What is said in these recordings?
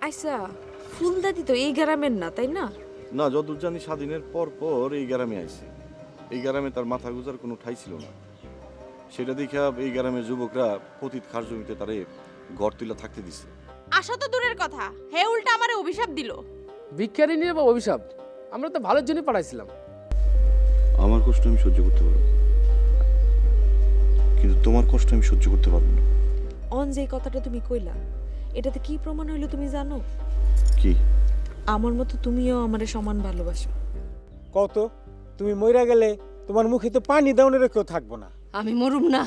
আচ্ছা, ফুলদাদি তো এই গ্রামের না, তাই না? না, যতদূর জানি স্বাধীনের পর পর এই গ্রামে আইছে। এই গ্রামে তার মাথা গুজার কোনো ঠাই ছিল না। সেটা দেখা এই গ্রামের যুবকরা পতিত খাস জমিতে তারে ঘর তুলে থাকতে দিছে। আশা তো দূরের কথা, হে উল্টা আমারে অভিশাপ দিল। ভিক্ষারি নিয়ে বা অভিশাপ, আমরা তো ভালোর জন্য পাঠাইছিলাম। আমার কষ্ট আমি সহ্য করতে পারবো, কিন্তু তোমার কষ্ট আমি সহ্য করতে পারবো না। অন যে কথাটা তুমি কইলা, এটাতে কি প্রমাণ হইলো তুমি জানো? কি? আমার মতো তুমিও আমারে সমান ভালোবাসো। কত তুমি মইরা গেলে তোমার মুখে তো পানি দাউনের কেউ থাকবো না। আমি মরুম না,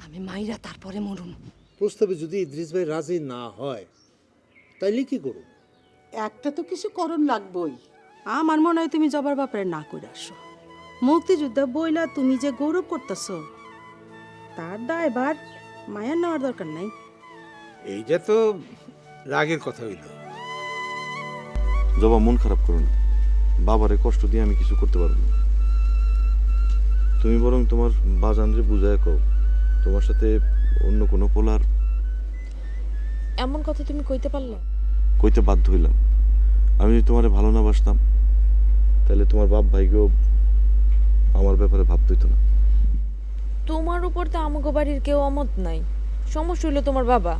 আমি মাইরা তারপরে মরুম। প্রস্তাবে যদি ইদ্রিস ভাই রাজি না হয় তাইলে কি করো? একটা তো কিছু করণ লাগবই। আমার মনে হয় তুমি জবার ব্যাপারে না করে আসো। মুক্তিযুদ্ধ বইলা তুমি যে গৌরব করতেছ, তার দায়ভার মায়া নেওয়ার দরকার নাই। এইটা তো রাগের কথা হইল। জবা, মন খারাপ করো না। বাবারে কষ্ট দিয়ে আমি কিছু করতে পারবো না। তুমি বরং তোমার বাজানরে বুঝায় কও তোমার সাথে অন্য কোনো পোলার। এমন কথা তুমি কইতে পারলা? কইতে বাধ্য হইলাম। আমি যদি তোমারে ভালো না বাসতাম তাহলে তোমার বাপ ভাইকেও আমার ব্যাপারে ভাবতে হইতো না। তোমার উপর তো আমাগো বাড়ির কেউ অমত নাই। সমস্যা হইলো তোমার বাবা।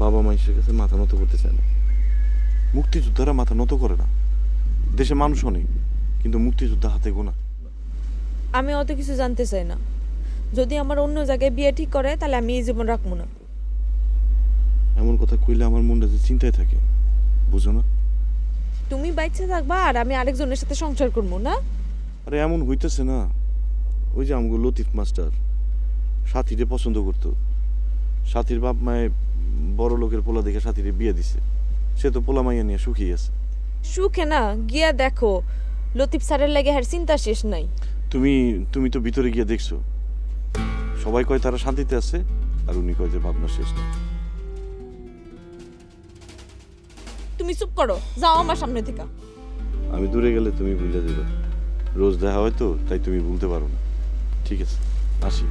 বাবা মানুষের কাছে মাথা নত করতে চায় না। মুক্তিযোদ্ধারা মাথা নত করে না। দেশে মানুষ অনেক, কিন্তু মুক্তিযোদ্ধা হাতে গোনা। আমি অত কিছু জানতে চাই না। যদি আমার অন্য জায়গায় বিয়ে ঠিক করে তাহলে আমি এই জীবন রাখবো না। এমন কথা কইলে আমার মনটা যে চিন্তায় থাকে, বুঝো না? তুমি বাইচ্ছা থাকবা আর আমি আরেকজনের সাথে সংসার করবো না? আরে এমন হইতেছে না। ওই যে আমগো লতিফ মাস্টার সাথীরে পছন্দ করতো। সাথীর বাপ মায়ে বড় লোকের পোলা দেখে সাথীরে বিয়ে দিছে। সে তো পোলা মাইয়া নিয়ে সুখী আছে। সুখে না, গিয়া দেখো লতিফ স্যারের লাগে আর চিন্তা শেষ নাই। তুমি তো ভিতরে গিয়ে দেখছো। সবাই কয় তারা শান্তিতে আছে, আর উনি কয় যে ভাবনা শেষ নেই। তুমি চুপ করো, যাও আমার সামনে থেকে। আমি দূরে গেলে তুমি ভুলে যাবে। রোজ দেখা হয় তো, তাই তুমি ভুলতে পারো না। ঠিক আছে, আসি।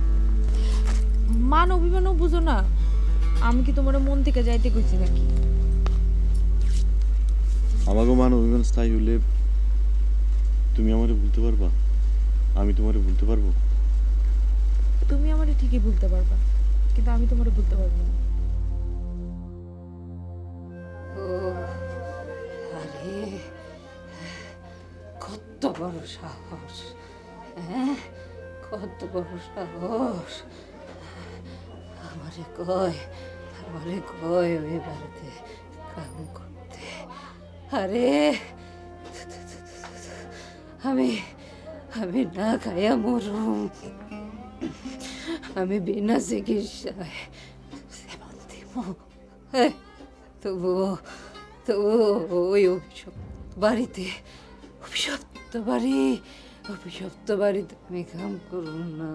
মান অভিমানও বুঝো না। আমি কি তোমার মন থেকে যাইতে কইছি নাকি? আমাকে মান অভিমান স্থায়ী হলে তুমি আমারে ভুলতে পারবা, আমি তোমারে ভুলতে পারবো। তুমি আমারে ঠিকই ভুলতে পারবা, কিন্তু আমি তোমারে ভুলতে পারবো না। আরে কত বড় সাহস, হ্যাঁ কত বড় সাহস। আমারে কয় ওই বাড়িতে কাম করতে। আরে আমি না খাইয়া মরুম। আমি বিনা চিকিৎসায় সেবন দিব। তবুও ওই অভিশপ্ত বাড়িতে আমি কাম করুন না।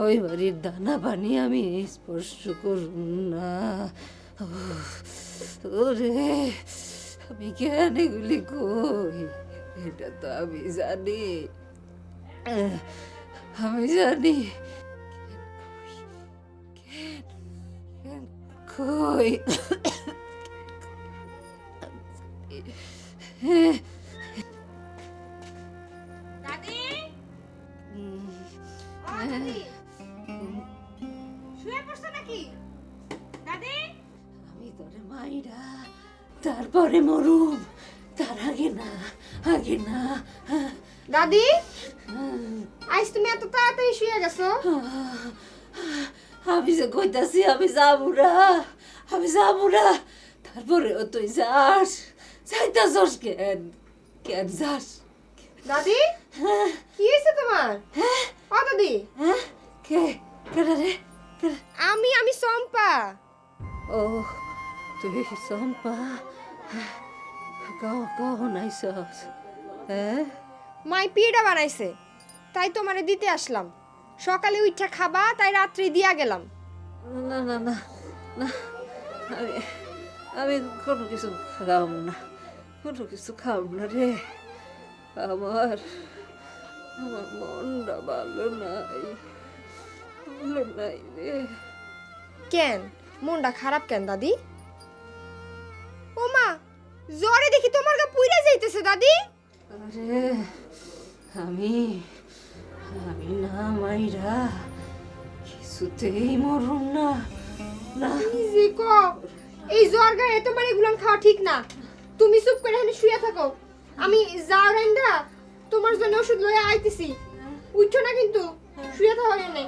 ওই বাড়ির দানা পানি আমি স্পর্শ করুন না। ওরে আমি কেন এগুলি কই? এটা তো আমি জানি। কই দাদি, দাদি শুয়ে পড়ছো নাকি? দাদি, আমি তোরে মাইরা তারপরে মরুম, তার আগে না। দাদি আজ তুমি এত তাড়াতাড়ি শুয়ে গেছো? আমি যে কইতাছি আমি যাবো না। তারপরেও তুই যাইতাছস কেন যাস? দাদি কি হয়েছে তোমার? ও দাদি, কে রে? আমি চম্পা। ও তুই চম্পা, গাও নাইছস? হ্যাঁ মাই পিঠা বানাইছে, তাই তোমারে দিতে আসলাম। সকালে উঠা খাবা, তাই রাত্রি দিয়া গেলাম। না আমি কোনো কিছু খাওয়াব না রে। আমার মনটা ভালো নাই রে। কেন মনটা খারাপ কেন দাদি? ও মা, জ্বরে দেখি তোমার গা পুইরা যাইতেছে দাদি। আরে আমি আমি না মাইরা কিছুতেই মরুম না। না কি যে কও, এই জ্বর গায়ে তোমার এগুলো খাওয়া ঠিক না। তুমি চুপ করে এখানে শুয়ে থাকো, আমি যাও রান্দা তোমার জন্য ওষুধ লয়ে আইতেছি। উঠছো না কিন্তু, শুয়ে থাকো এখানে।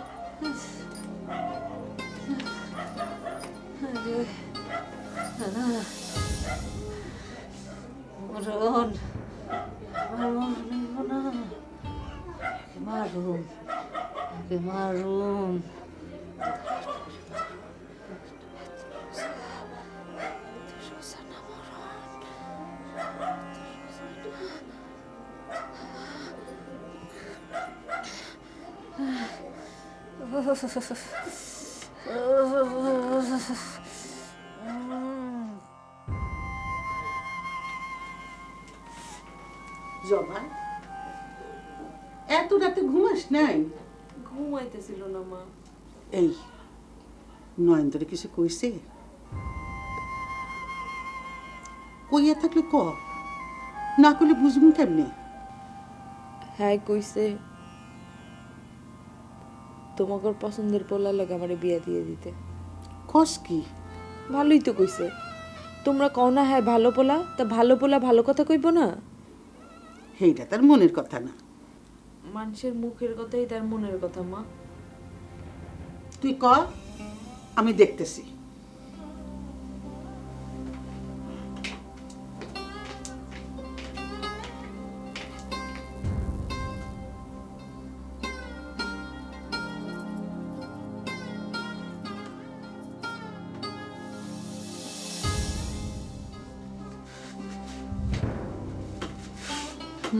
মরণ আমার মরণ হইব না। মারুম মারুম। জবা এত রাতে ঘুমাস নাই? ঘুমাইতেছিল না মা। এই নয়নতরে কিছু কইছে? কইয়া থাকলে ক, না করলে বুঝবুন কেমনে? হ্যাঁ কইছে তোমাকে পছন্দের পোলার লগে আমারে বিয়া দিয়ে দিতে। কস কি? ভালোই তো কইছে। তোমরা কও না হ্যাঁ ভালো পোলা, তা ভালো পোলা ভালো কথা কইব না? সেইটা তার মনের কথা না। মানুষের মুখের কথাই তার মনের কথা মা। তুই ক, আমি দেখতেছি।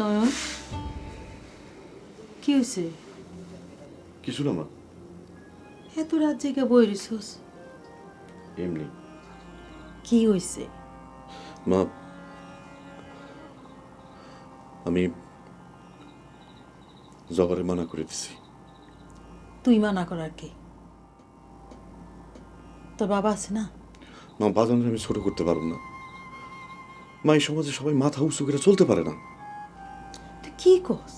নয়ন, কি হয়েছে? কিছু না মা, এত রাত জেগে বই রিসোস? এমনি। কি হয়েছে? মা, আমি জবারে মানা করে দিছি। তুই মানা করার কি? তোর বাবা আছে না? মা, বাজানরে আমি ছোট করতে পারব না। মা, এই সমাজে সবাই মাথা উঁচু করে চলতে পারে না। তুই কি কস?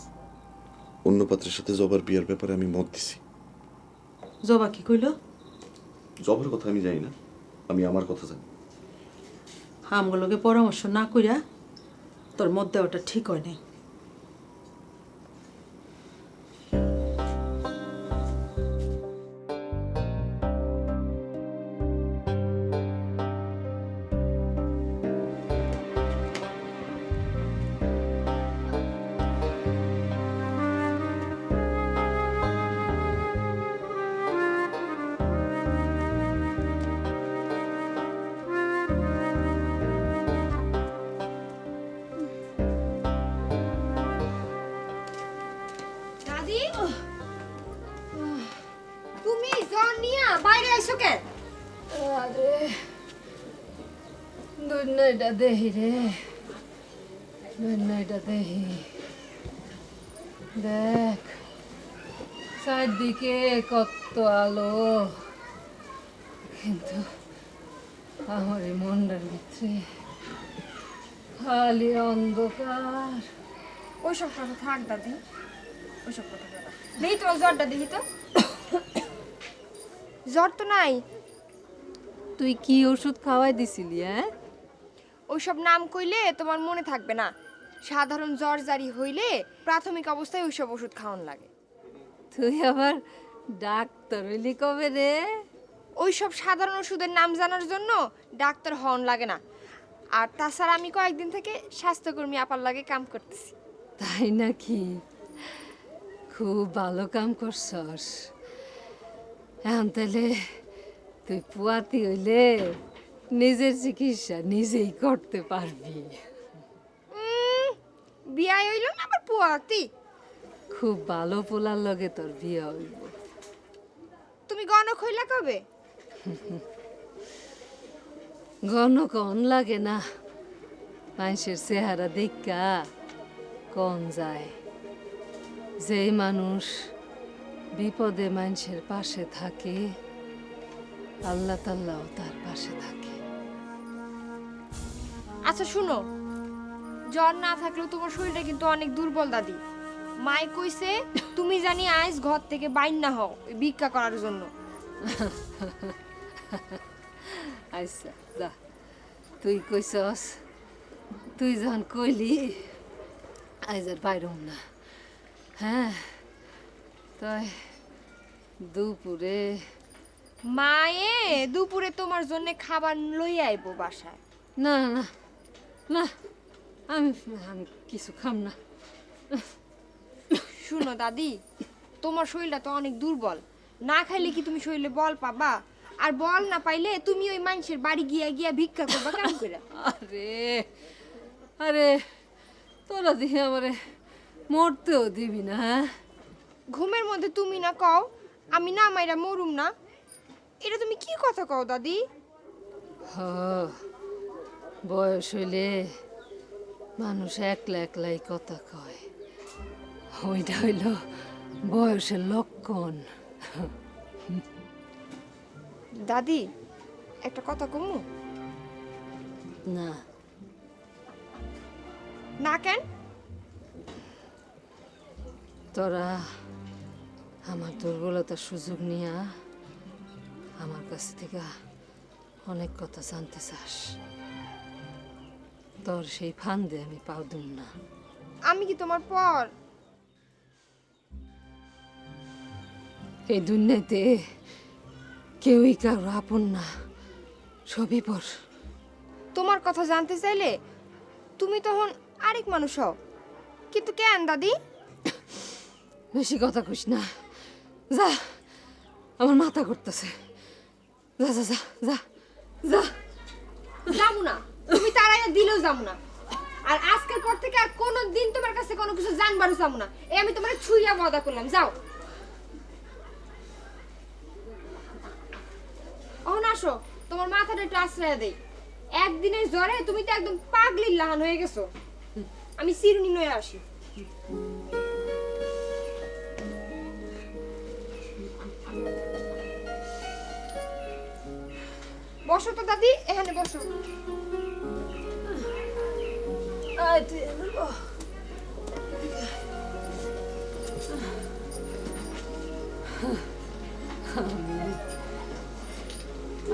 অন্য পাত্রের সাথে জবার বিয়ের ব্যাপারে আমি মত দিছি। জবা কি কইল? জবার কথা আমি জানি না, আমি আমার কথা জানি। আমগুলোকে পরামর্শ না কইরা তোর মত দেওয়াটা ঠিক হয় নাই। দাদি, তুমি জ্বর নিয়া বাইরে আইছো কেন? আরে দুনিয়াটা দেহি রে, দুনিয়াটা দেহি। দেখ চারদিকে কত আলো, কিন্তু আমার এই মনটার ভিতরে খালি অন্ধকার। ওইসব কথা থাক দাদি, ওইসব কথা বলা নেই। তোমার জ্বরটা দেখি তো। জ্বর তো নাই। তুই কি ওষুধ খাওয়াই দিছিলি? হ্যাঁ, ওইসব নাম কইলে তোমার মনে থাকবে না। সাধারণ জ্বর জারি হইলে প্রাথমিক অবস্থায় ওইসব ওষুধ খাওয়ান লাগে। তুই আবার ডাক্তার হইলি কবে রে? ওইসব সাধারণ ওষুধের নাম জানার জন্য ডাক্তার হন লাগে না। আর তাছাড়া আমি কয়েকদিন থেকে স্বাস্থ্যকর্মী আপার লাগে কাম করতেছি। তাই নাকি? খুব ভালো কাম করছস। এখন তাহলে তুই পুয়াতি হইলে নিজের চিকিৎসা নিজেই করতে পারবি। বিয়ে হইল না আবার পুয়াতি? খুব ভালো পোলার লগে তোর বিয়ে হইব। তুমি গণক হইলা কবে? গণকন লাগে না, মানুষের চেহারা দেখা কন যায়। যে মানুষ বিপদে মানুষের পাশে থাকে, আল্লাহ তাআলাও তার পাশে থাকে। আচ্ছা শুনো, জ্বর না থাকলেও তোমার শরীরটা কিন্তু অনেক দুর্বল দাদি। মাই কইছে তুমি জানি আইস ঘর থেকে বাইর না হও ওই ভিক্ষা করার জন্য। আচ্ছা যা, তুই কইছস, তুই যখন কইলি আজ আর বাইরম না। হ্যাঁ, তাই দুপুরে মায়ে দুপুরে তোমার জন্য খাবার লই আইবো বাসায়। না না না, আমি আমি কিছু খাম না। শুনো দাদি, তোমার শরীরটা তো অনেক দুর্বল, না খাইলে কি তুমি শরীরে বল পাবা? আর বল না পাইলে তুমি ওই মানুষের বাড়ি গিয়া গিয়া ভিক্ষা করবা কেমন করে? আরে আরে, তোরা দিয়ে আমারে মরতেও দিবি না? হ্যাঁ, ঘুমের মধ্যে তুমি না কও আমি না মাইরা মরুম না, এটা তুমি কি কথা কও দাদি? হ, বয়স হইলে মানুষ একলা একলাই কথা কয়, ওইটা হইল বয়সের লক্ষণ। দাদি একটা কথা কমু? না, না কেন? তোরা আমার দুর্বলতার সুযোগ নিয়া আমার কাছ থেকে অনেক কথা জানতে চাস। তোর সেই ফান্দে আমি পাও দুম না। আমি কি তোমার পর? এই দুনিয়াতে কেউই কারো আপন না, সবই পর। তোমার কথা জানতে চাইলে তুমি তখন আরেক মানুষ হও, কিন্তু কেন দাদি? বেশি কথা কইস না, যা, আমার মাথা করতেছে। যা যা যা যা যা। যাবো না, তুমি তারাই দিলেও যাবো না। আর আজকের পর থেকে আর কোনো দিন তোমার কাছে কোনো কিছু জানবারও যাবো না, এই আমি তোমার ছুঁইয়া ওয়াদা করলাম। যাও অহন, আসো, তোমার মাথাটা একটু আশ্রয় দেই। একদিনের জ্বরে তুমি তো একদম পাগলির লাহান হয়ে গেছো। আমি চিরুনি নয়ে আসি। বসো তো দাদি, এখানে বসো।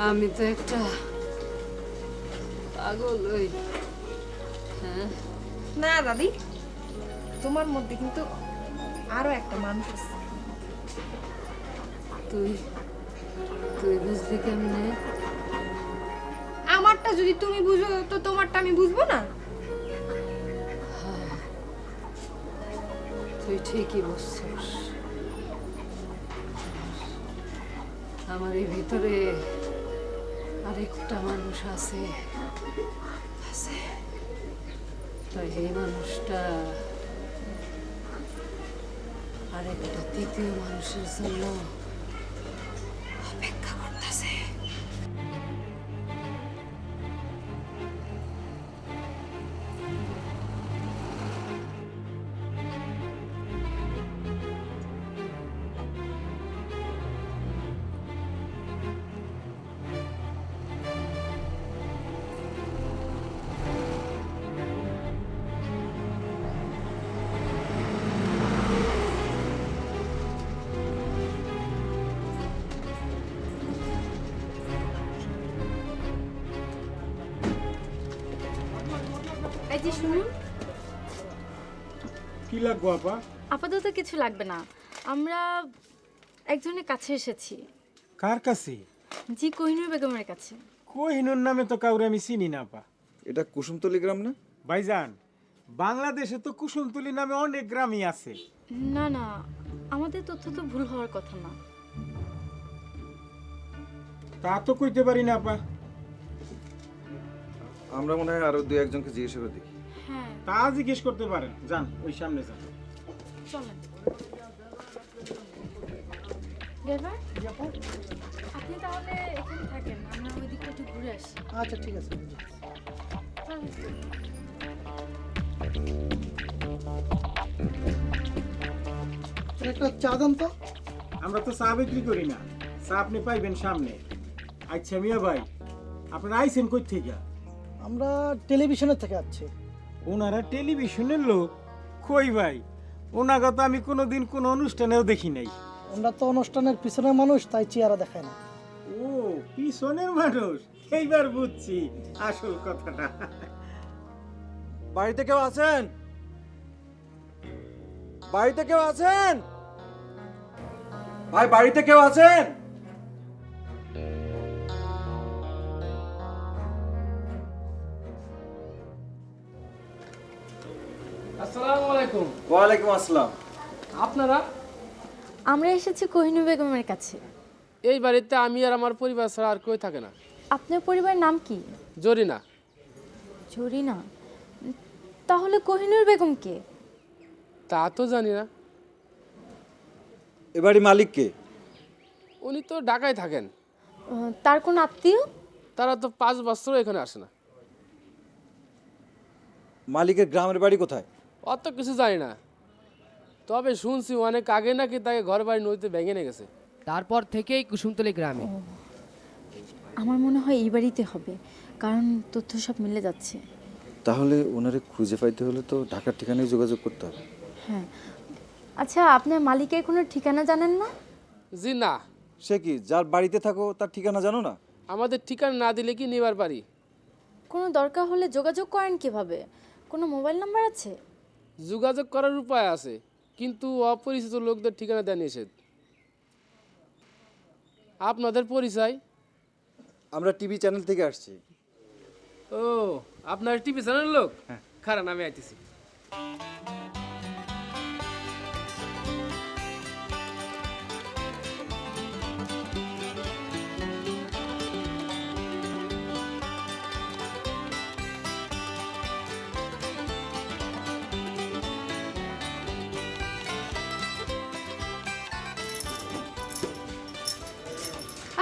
আমি তো একটা পাগল ওই। হ্যাঁ, না দাদি, তোমার মধ্যে কিন্তু আরো একটা মানুষ আছে। তুই তুই বুঝলি কেমনে? আমারটা যদি তুমি বুঝো তো তোমারটা আমি বুঝবো না? তুই ঠিকই বুঝছিস। আমার এই ভিতরে আরেকটা মানুষ আছে আছে, তাই এই মানুষটা আরেকটা তৃতীয় মানুষের জন্য অপেক্ষা করতেছে। এই যে শুনুন, কি লাগবো আপা? আপাতত কিছু লাগবে না, আমরা একজনের কাছে এসেছি। কার কাছে? জি, কোহিনুর বেগমের কাছে। কোহিনুর নামে তো কাউরে আমি চিনি না আপা। এটা কুসুমতলি গ্রাম না? ভাইজান, বাংলাদেশে তো কুসুমতলি নামে অনেক গ্রামই আছে। না না, আমাদের তথ্য তো ভুল হওয়ার কথা না। তা তো কইতে পারি না আপা। আমরা মনে হয় আরো দু একজনকে জিজ্ঞেস করে দেখি। হ্যাঁ, তা জিজ্ঞেস করতে পারেন, যান ওই সামনে যান। চলেন। ড্রাইভার, আপনি তাহলে এখানে থাকেন, আমরা ওই দিকটা একটু ঘুরে আসি। আচ্ছা ঠিক আছে। একটা চা দাম তো। আমরা তো চা বিক্রি করি না, চা আপনি পাইবেন সামনে। আচ্ছা মিয়া ভাই, আপনারা আইছেন কই থেকে? আমরা টেলিভিশনের থেকে আসছি। ওনারা টেলিভিশনের লোক? কই ভাই, ওনাকে তো আমি কোনোদিন কোনো অনুষ্ঠানেও দেখি নাই। ওনারা তো অনুষ্ঠানের পিছনের মানুষ, তাই চেহারা দেখায় না। ও, পিছনের মানুষ, এইবার বুঝছি আসল কথাটা। বাড়িতে কেউ আছেন? বাড়িতে কেউ আছেন? ভাই বাড়িতে কেউ আছেন? আসসালামু আলাইকুম। ওয়ালাইকুম আসসালাম। আপনারা? আমরা এসেছি কোহিনূর বেগমের কাছে। এই বাড়িতে আমি আর আমার পরিবার ছাড়া আর কেউ থাকে না। আপনার পরিবারের নাম কি? জরিনা। জরিনা? তাহলে কোহিনূর বেগম কে? তা তো জানি না। এ বাড়ি মালিক কে? উনি তো ঢাকায় থাকেন। তার কোন আত্মীয়? তারা তো 5 বছর এখানে আসে না। মালিকের গ্রামের বাড়ি কোথায়? অত কিছু জানি না, তবে শুনছি অনেক আগে নাকি তাকে ঘর বাড়ি নদীতে ভেঙে নিয়ে গেছে। তারপর থেকেই কুসুমতলী গ্রামে। আমার মনে হয় এই বাড়িতে হবে, কারণ তথ্য সব মিলে যাচ্ছে। তাহলে ওনারে খুঁজে পাইতে হলে তো ঢাকার ঠিকানায় যোগাযোগ করতে হবে। হ্যাঁ। আচ্ছা, আপনার মালিকের কোনো ঠিকানা জানেন না? জি না। সে কি, যার বাড়িতে থাকো তার ঠিকানা জানো না? আমাদের ঠিকানা না দিলে কি নেবার পারি? কোনো দরকার হলে যোগাযোগ করেন কিভাবে? কোনো মোবাইল নাম্বার আছে? যোগাযোগ করার উপায় আছে, কিন্তু অপরিচিত লোকদের ঠিকানা দেওয়া নিষেধ। আপনাদের পরিচয়? আমরা টিভি চ্যানেল থেকে আসছি। ও, আপনার টিভি চ্যানেলের লোক? খারাপ, আমি আইতেছি।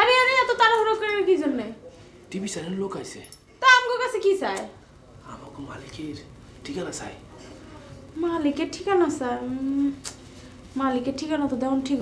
আরে আরে, এত তাড়াহুড়ো করার কি জন্য? টিভি চ্যানেলের লোক আইছে। তা আমগো কাছে কি চায়? আমাকে মালিকের ঠিকানা চাই। মালিকের ঠিকানা স্যার? মালিকের ঠিকানা তো দেওয়ান ঠিক